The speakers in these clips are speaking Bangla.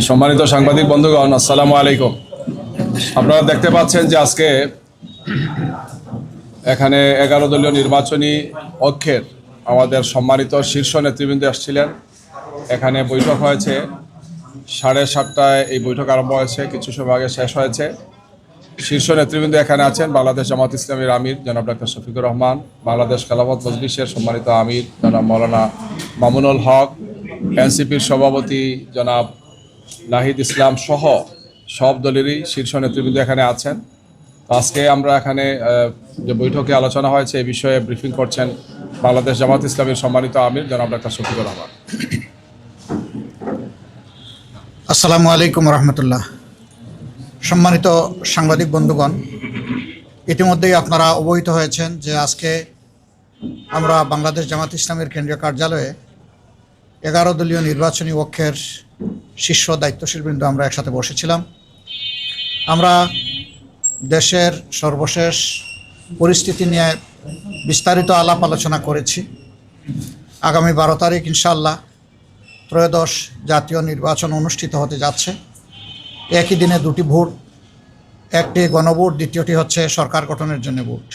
সম্মানিত সাংবাদিক বন্ধুগণ, আসসালামু আলাইকুম। আপনারা দেখতে পাচ্ছেন যে আজকে এখানে 11 দলীয় নির্বাচনী ঐক্যের আমাদের সম্মানিত শীর্ষ নেতৃবৃন্দ এসেছিলেন। এখানে বৈঠক হয়েছে, 7:30টায় এই বৈঠক আরম্ভ হয়েছে, কিছু সময় আগে শেষ হয়েছে। শীর্ষ নেতৃবৃন্দ এখানে আছেন বাংলাদেশ জামাত ইসলামীর আমির জনাব ডক্টর শফিকুর রহমান, বাংলাদেশ খেলাফত মজলিসের সম্মানিত আমির জনাব মৌলানা মামুনুল হক, এনসিপির সভাপতি জনাব নাহিদ ইসলাম সহ সব দলেরই শীর্ষ নেতৃবৃন্দ এখানে আছেন। আজকে আমরা এখানে যে বৈঠকে আলোচনা হয়েছে এই বিষয়ে ব্রিফিং করছেন বাংলাদেশ জামাত ইসলামীর সম্মানিত আমির জনাব ডক্টর শফিকুর রহমান। আসসালামু আলাইকুম রহমতুল্লাহ। সম্মানিত সাংবাদিক বন্ধুগণ, ইতিমধ্যেই আপনারা অবহিত হয়েছেন যে আজকে আমরা বাংলাদেশ জামাত ইসলামের কেন্দ্রীয় কার্যালয়ে 11 দলীয় নির্বাচনী ঐক্যের শীর্ষ দায়িত্বশীলবৃন্দ আমরা একসাথে বসেছিলাম। আমরা দেশের সর্বশেষ পরিস্থিতি নিয়ে বিস্তারিত আলাপ আলোচনা করেছি। আগামী 12 তারিখ ইনশাআল্লাহ ত্রয়োদশ জাতীয় নির্বাচন অনুষ্ঠিত হতে যাচ্ছে। একই দিনে দুটি ভোট, একটি গণভোট, দ্বিতীয়টি হচ্ছে সরকার গঠনের জন্য ভোট।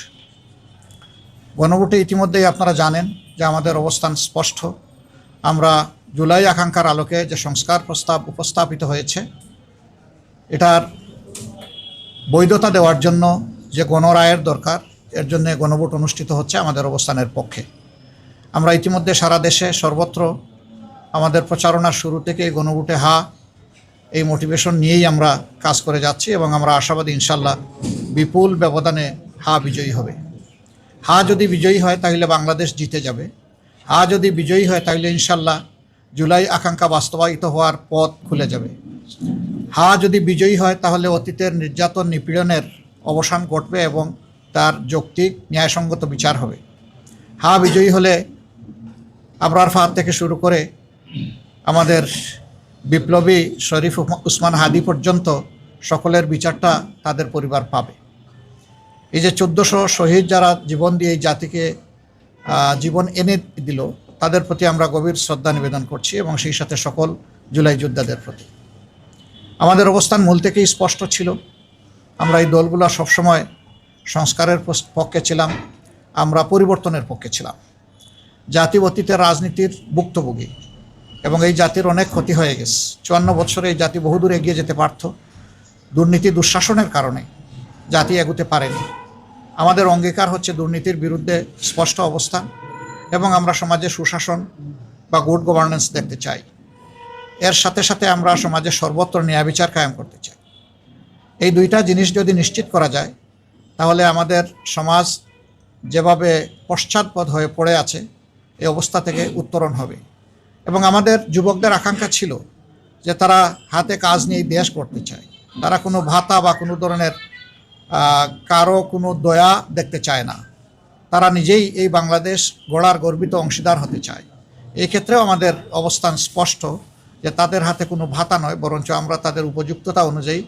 গণভোটে ইতিমধ্যেই আপনারা জানেন যে আমাদের অবস্থান স্পষ্ট। আমরা জুলাই আকাঙ্ক্ষার আলোকে যে সংস্কার প্রস্তাব উপস্থাপিত হয়েছে, এটার বৈধতা দেওয়ার জন্য যে গণরায়ের দরকার, এর জন্য গণভোট অনুষ্ঠিত হচ্ছে আমাদের অবস্থানের পক্ষে। আমরা ইতিমধ্যে সারা দেশে সর্বত্র আমাদের প্রচারণার শুরু থেকে গণভোটে এই মোটিভেশন নিয়েই আমরা কাজ করে যাচ্ছি এবং আমরা আশাবাদী ইনশাল্লাহ বিপুল ব্যবধানে বিজয়ী হবে। যদি বিজয়ী হয় তাহলে বাংলাদেশ জিতে যাবে। যদি বিজয়ী হয় তাহলে ইনশাল্লাহ জুলাই আকাঙ্ক্ষা বাস্তবায়িত হওয়ার পথ খুলে যাবে। যদি বিজয়ী হয় তাহলে অতীতের নির্যাতন নিপীড়নের অবসান ঘটবে এবং তার যৌক্তিক ন্যায়সঙ্গত বিচার হবে। বিজয়ী হলে আবরার ফাহাদ থেকে শুরু করে আমাদের বিপ্লবী শরীফ উসমান হাদি পর্যন্ত সকলের বিচারটা তাদের পরিবার পাবে। এই যে 1400 শহীদ যারা জীবন দিয়ে এই জাতিকে জীবন এনে দিল, তাদের প্রতি আমরা গভীর শ্রদ্ধা নিবেদন করছি এবং সেই সাথে সকল জুলাই যোদ্ধাদের প্রতি। আমাদের অবস্থান মূল থেকেই স্পষ্ট ছিল। আমরা এই দলগুলো সবসময় সংস্কারের পক্ষে ছিলাম, আমরা পরিবর্তনের পক্ষে ছিলাম। জাতি অতীতের রাজনীতির ভুক্তভোগী এবং এই জাতির অনেক ক্ষতি হয়ে গেছে। 54 বছরে এই জাতি বহুদূর এগিয়ে যেতে পারত। দুর্নীতি দুঃশাসনের কারণে জাতি এগোতে পারেনি। আমাদের অঙ্গীকার হচ্ছে দুর্নীতির বিরুদ্ধে স্পষ্ট অবস্থান এবং আমরা সমাজে সুশাসন বা গুড গভর্নেন্স দেখতে চাই। এর সাথে সাথে আমরা সমাজে সর্বত্র ন্যায় বিচার কায়েম করতে চাই। এই দুইটা জিনিস যদি নিশ্চিত করা যায় তাহলে আমাদের সমাজ যেভাবে পশ্চাৎপদ হয়ে পড়ে আছে এই অবস্থা থেকে উত্তরণ হবে। এবং আমাদের যুবকদের আকাঙ্ক্ষা ছিল যে তারা হাতে কাজ নিয়ে দেশ করতে চায়। তারা কোনো ভাতা বা কোনো ধরনের কারো কোনো দয়া দেখতে চায় না। তারা নিজেই এই বাংলাদেশ গড়ার গর্বিত অংশীদার হতে চায়। এই ক্ষেত্রেও আমাদের অবস্থান স্পষ্ট যে তাদের হাতে কোনো ভাতা নয়, বরঞ্চ আমরা তাদের উপযুক্ততা অনুযায়ী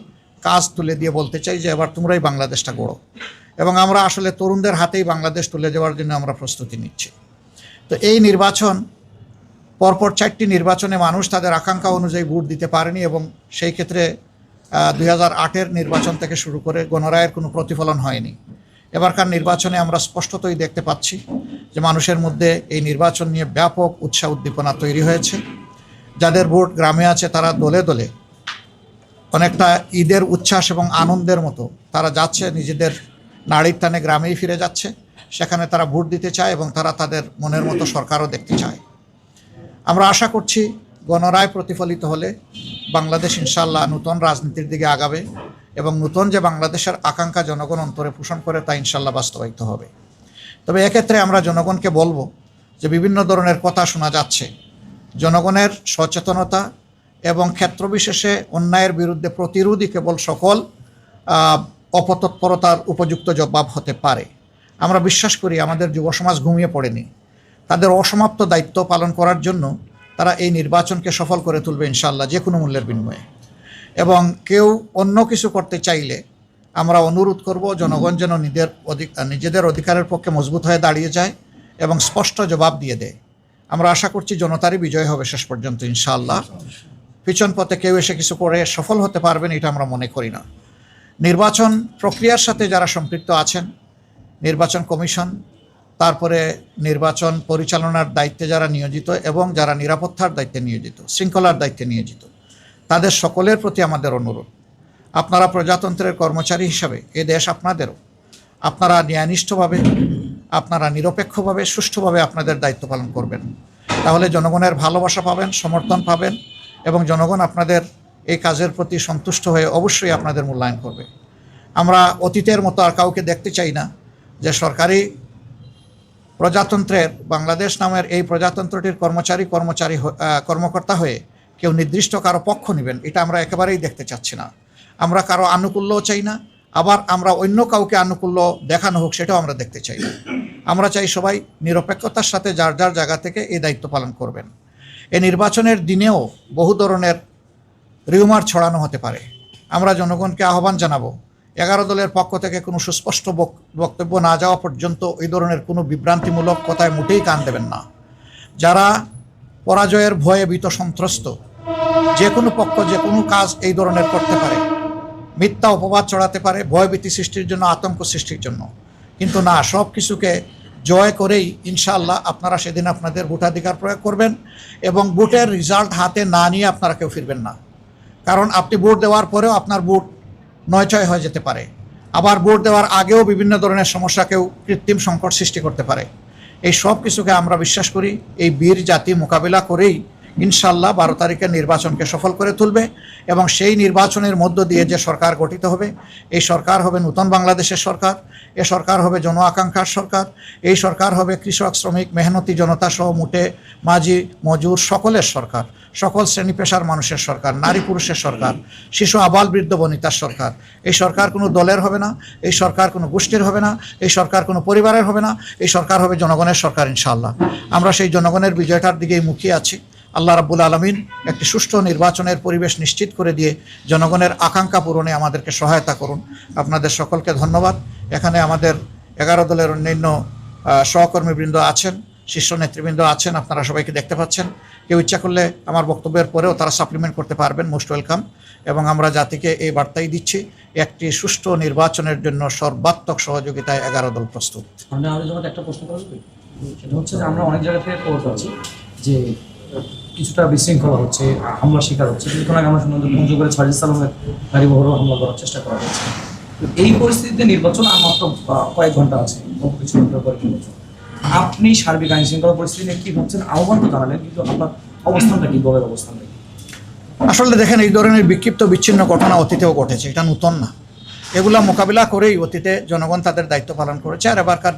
কাজ তুলে দিয়ে বলতে চাই যে এবার তোমরাই বাংলাদেশটা গড়ো। এবং আমরা আসলে তরুণদের হাতেই বাংলাদেশ তুলে দেওয়ার জন্য আমরা প্রস্তুতি নিচ্ছি। তো এই নির্বাচন, পরপর 4টি নির্বাচনে মানুষ তাদের আকাঙ্ক্ষা অনুযায়ী ভোট দিতে পারেনি এবং সেই ক্ষেত্রে 2008-এর নির্বাচন থেকে শুরু করে গণরায়ের কোনো প্রতিফলন হয়নি। এবারকার নির্বাচনে আমরা স্পষ্টতই দেখতে পাচ্ছি যে মানুষের মধ্যে এই নির্বাচন নিয়ে ব্যাপক উৎসাহ উদ্দীপনা তৈরি হয়েছে। যাদের ভোট গ্রামে আছে তারা দলে দলে অনেকটা ঈদের উচ্ছ্বাস এবং আনন্দের মতো তারা যাচ্ছে, নিজেদের নাড়ির টানে গ্রামেই ফিরে যাচ্ছে। সেখানে তারা ভোট দিতে চায় এবং তারা তাদের মনের মতো সরকারও দেখতে চায়। আমরা আশা করছি গণরায় প্রতিফলিত হলে বাংলাদেশ ইনশাআল্লাহ নতুন রাজনীতির দিকে আগাবে এবং নতুন যে বাংলাদেশের আকাঙ্ক্ষা জনগণ অন্তরে পোষণ করে তা ইনশাআল্লাহ বাস্তবায়িত হবে। তবে এক্ষেত্রে আমরা জনগণকে বলবো যে বিভিন্ন ধরনের কথা শোনা যাচ্ছে। জনগণের সচেতনতা এবং ক্ষেত্রবিশেষে অন্যায়ের বিরুদ্ধে প্রতিরোধই কেবল সকল অপতৎপরতার উপযুক্ত জবাব হতে পারে। আমরা বিশ্বাস করি আমাদের যুব সমাজ ঘুমিয়ে পড়েনি। তাদের অসমাপ্ত দায়িত্ব পালন করার জন্য তারা এই নির্বাচনকে সফল করে তুলবে ইনশাআল্লাহ, যে কোনো মূল্যের বিনিময়ে। এবং কেউ অন্য কিছু করতে চাইলে আমরা অনুরোধ করব জনগণ যেন নিজেদের অধিকারের পক্ষে মজবুত হয়ে দাঁড়িয়ে যায় এবং স্পষ্ট জবাব দিয়ে দেয়। আমরা আশা করছি জনতারই বিজয় হবে শেষ পর্যন্ত ইনশাআল্লাহ। পিছন পথে কেউ এসে কিছু করে সফল হতে পারবেন এটা আমরা মনে করি না। নির্বাচন প্রক্রিয়ার সাথে যারা সম্পৃক্ত আছেন, নির্বাচন কমিশন, তারপরে নির্বাচন পরিচালনার দায়িত্বে যারা নিয়োজিত এবং যারা নিরাপত্তার দায়িত্বে নিয়োজিত, শৃঙ্খলার দায়িত্বে নিয়োজিত, তাদের সকলের প্রতি আমাদের অনুরোধ, আপনারা প্রজাতন্ত্রের কর্মচারী হিসাবে এ দেশ আপনাদেরও, আপনারা ন্যায়নিষ্ঠভাবে, আপনারা নিরপেক্ষভাবে, সুষ্ঠুভাবে আপনাদের দায়িত্ব পালন করবেন। তাহলে জনগণের ভালোবাসা পাবেন, সমর্থন পাবেন এবং জনগণ আপনাদের এই কাজের প্রতি সন্তুষ্ট হয়ে অবশ্যই আপনাদের মূল্যায়ন করবে। আমরা অতীতের মতো আর কাউকে দেখতে চাই না যে সরকারি প্রজাতন্ত্রের, বাংলাদেশ নামের এই প্রজাতন্ত্রটির কর্মকর্তা হয়ে কেউ নির্দিষ্ট কারো পক্ষ নেবেন, এটা আমরা একেবারেই দেখতে চাচ্ছি না। আমরা কারো আনুকূল্যও চাই না, আবার আমরা অন্য কাউকে আনুকূল্য দেখানো হোক সেটাও আমরা দেখতে চাই না। আমরা চাই সবাই নিরপেক্ষতার সাথে যার যার জায়গা থেকে এই দায়িত্ব পালন করবেন। এই নির্বাচনের দিনেও বহু ধরনের রিউমার ছড়ানো হতে পারে। আমরা জনগণকে আহ্বান জানাবো 11 দলের পক্ষ থেকে কোনো সুস্পষ্ট বক্তব্য না যাওয়া পর্যন্ত এই ধরনের কোনো বিভ্রান্তিমূলক কথায় মোটেই কান দেবেন না। যারা পরাজয়ের ভয়ে ভীত সন্ত্রস্ত, যে কোনো পক্ষ যে কোনো কাজ এই ধরনের করতে পারে, মিথ্যা অপবাদ চড়াতে পারে ভয়ভীতি সৃষ্টির জন্য, আতঙ্ক সৃষ্টির জন্য। কিন্তু না, সব কিছুকে জয় করেই ইনশাআল্লাহ আপনারা সেদিন আপনাদের ভোটাধিকার প্রয়োগ করবেন এবং ভোটের রেজাল্ট হাতে না নিয়ে আপনারা কেউ ফিরবেন না। কারণ আপনি ভোট দেওয়ার পরেও আপনার ভোট নয়ছয় হয়ে যেতে পারে, আবার ভোট দেওয়ার আগেও বিভিন্ন ধরনের সমস্যা কেউ কৃত্রিম সংকট সৃষ্টি করতে পারে। এই সব কিছুকে আমরা বিশ্বাস করি এই বীর জাতি মোকাবিলা করেই ইনশাআল্লাহ 12 তারিখের নির্বাচনকে সফল করে তুলবে এবং সেই নির্বাচনের মধ্য দিয়ে যে সরকার গঠিত হবে, এই সরকার হবে নূতন বাংলাদেশের সরকার, এ সরকার হবে জন আকাঙ্ক্ষার সরকার, এই সরকার হবে কৃষক, শ্রমিক, মেহনতি জনতা সহ মুটে মাঝি মজুর সকলের সরকার, সকল শ্রেণী পেশার মানুষের সরকার, নারী পুরুষের সরকার, শিশু আবাল বৃদ্ধ বনিতার সরকার। এই সরকার কোনো দলের হবে না, এই সরকার কোনো গোষ্ঠীর হবে না, এই সরকার কোনো পরিবারের হবে না, এই সরকার হবে জনগণের সরকার ইনশাআল্লাহ। আমরা সেই জনগণের বিজয়টার দিকেই মুখিয়ে আছি। আল্লাহ রাব্বুল আলামিন একটি সুষ্ঠু নির্বাচনের পরিবেশ নিশ্চিত করে দিয়ে জনগণের আকাঙ্ক্ষা পূরণে আমাদেরকে সহায়তা করুন। আপনাদের সকলকে ধন্যবাদ। এখানে আমাদের 11 দলের অন্যান্য সহকর্মীবৃন্দ আছেন, শীর্ষ নেতৃবৃন্দ আছেন, আপনারা সবাইকে দেখতে পাচ্ছেন। কেউ ইচ্ছা করলে আমার বক্তব্যের পরেও তারা সাপ্লিমেন্ট করতে পারবেন, মোস্ট ওয়েলকাম। এবং আমরা জাতিকে এই বার্তাই দিচ্ছি, একটি সুষ্ঠু নির্বাচনের জন্য সর্বাত্মক সহযোগিতায় 11 দল প্রস্তুত। আমি একটা প্রশ্ন করব, সেটা হচ্ছে যে আমরা অনেক জায়গা থেকে খবর পাচ্ছি যে কিছুটা বিশৃঙ্খলা হচ্ছে, হামলা শিকার হচ্ছে। কিছুক্ষণ আগে আমরা শুনলাম যে পঞ্চগড়ে সাজিদ সালামের গাড়ি বহরও হামলা করার চেষ্টা করা হচ্ছে। তো এই পরিস্থিতিতে নির্বাচন আর মাত্র কয়েক ঘন্টা আছে, কিছু ঘন্টার পরে নির্বাচন। আপনি সার্বিক আইন শৃঙ্খলা পরিস্থিতি নিয়ে কী ভাবছেন? আহ্বান তো জানালেন, কিন্তু আপনার অবস্থানটা কি, দলের অবস্থানটা কি? আসলে দেখেন, এই ধরনের বিক্ষিপ্ত বিচ্ছিন্ন ঘটনা অতীতেও ঘটেছে, এটা নতুন না। এগুলা মোকাবিলা করেই অতীতে জনগণ তাদের দায়িত্ব পালন করেছে। আর এবারকার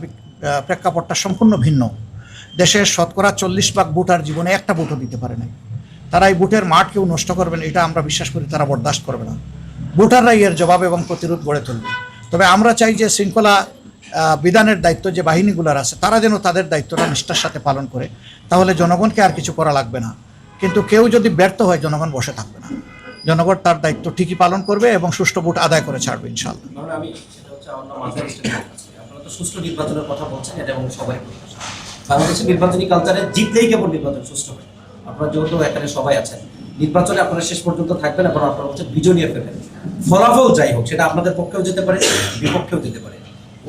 প্রেক্ষাপটটা সম্পূর্ণ ভিন্ন। দেশের শতকরা 40% ভোটার জীবনে একটা ভোটও দিতে পারে নাই। তারা এই ভোটের মাঠ কেউ নষ্ট করবেন এটা আমরা বিশ্বাস করি, তারা বরদাস্ত করবে না। ভোটাররাই এর জবাব এবং প্রতিরোধ গড়ে তুলবে। তবে আমরা চাই যে শৃঙ্খলা বিধানের দায়িত্ব যে বাহিনীগুলোর আছে তারা যেন তাদের দায়িত্বটা নিষ্ঠার সাথে পালন করে, তাহলে জনগণকে আর কিছু করা লাগবে না। কিন্তু কেউ যদি ব্যর্থ হয় জনগণ বসে থাকবে না, জনগণ তার দায়িত্ব ঠিকই পালন করবে এবং সুষ্ঠু ভোট আদায় করে ছাড়বে ইনশাআল্লাহ। আমি সেটা হচ্ছে আমরা মাঝারি স্টেজে আছি। আপনারা তো সুষ্ঠু নির্বাচনের কথা বলছেন, এটা এবং সবাই প্রত্যাশা। বাংলাদেশের নির্বাচনী কালচারে জিতলেই কেবল নির্বাচন সুষ্ঠু হয়। আপনারা যেহেতু এখানে সবাই আছেন, নির্বাচনে আপনারা শেষ পর্যন্ত থাকবেন এবং আপনারা হচ্ছে বিজয় নিয়ে ফেলবেন। ফলাফল যাই হোক, সেটা আপনাদের পক্ষেও যেতে পারে, বিপক্ষেও যেতে পারে।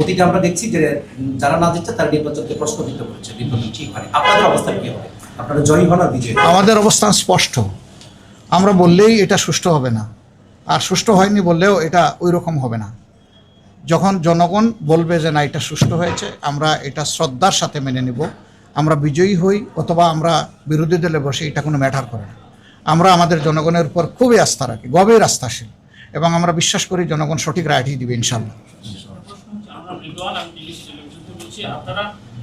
অতীতে আমরা দেখছি যে যারা না জিতছে তারা নির্বাচনকে প্রশ্নবিদ্ধ করেছে, নির্বাচন ঠিক হয়। আপনাদের অবস্থান কি হবে? আপনারা জয়ী হন আর বিজয়ী? আমাদের অবস্থান স্পষ্ট। আমরা বললেই এটা সুষ্ঠু হবে না, আর সুষ্ঠু হয়নি বললেও এটা ওই রকম হবে না। যখন জনগণ বলবে যে না এটা সুষ্ঠু হয়েছে, আমরা এটা শ্রদ্ধার সাথে মেনে নেব। আমরা বিজয়ী হই অথবা আমরা বিরোধী দলে বসে, এটা কোনো ম্যাটার করে না। আমরা আমাদের জনগণের উপর খুবই আস্থা রাখি, গভীর আস্থাশীল, এবং আমরা বিশ্বাস করি জনগণ সঠিক রায়টি দিবে ইনশাআল্লাহ। আপনারা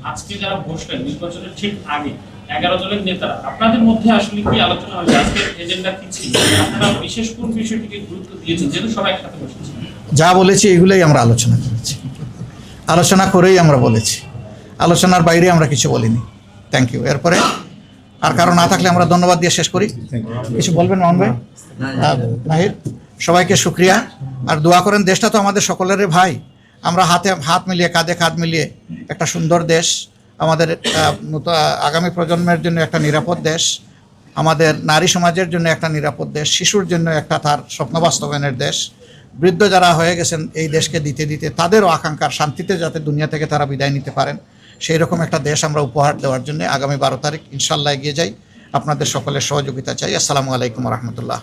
আজকে যারা বসলেন নির্বাচনের ঠিক আগে 11 দলের নেতারা, আপনাদের মধ্যে আসলে কি আলোচনা হয়েছে? আজকের এজেন্ডা কি ছিল? আপনারা বিশেষ কোন বিষয়টিকে গুরুত্ব দিয়েছেন, যেহেতু সবাই একসাথে বসেছে? যা বলেছি এগুলোই আমরা আলোচনা করেছি, আলোচনা করেই আমরা বলেছি, আলোচনার বাইরে আমরা কিছু বলিনি। Thank you. এরপরে আর কারো না থাকলে আমরা ধন্যবাদ দিয়ে শেষ করি। কিছু বলবেন মোহন ভাই? নাহিদ? সবাইকে শুক্রিয়া। আর দোয়া করেন, দেশটা তো আমাদের সকলেরই ভাই, আমরা হাতে হাত মিলিয়ে কাঁধে কাঁধ মিলিয়ে একটা সুন্দর দেশ, আমাদের আগামী প্রজন্মের জন্য একটা নিরাপদ দেশ, আমাদের নারী সমাজের জন্য একটা নিরাপদ দেশ, শিশুর জন্য একটা তার স্বপ্ন বাস্তবায়নের দেশ, বৃদ্ধ যারা হয়ে গেছেন এই দেশকে দিতে দিতে তাদেরও আকাঙ্ক্ষার শান্তিতে যাতে দুনিয়া থেকে তারা বিদায় নিতে পারেন, সেই রকম একটা দেশ আমরা উপহার দেওয়ার জন্য আগামী 12 তারিখ ইনশাল্লাহ এগিয়ে যাই। আপনাদের সকলের সহযোগিতা চাই। আসসালামু আলাইকুম রহমতুল্লাহ।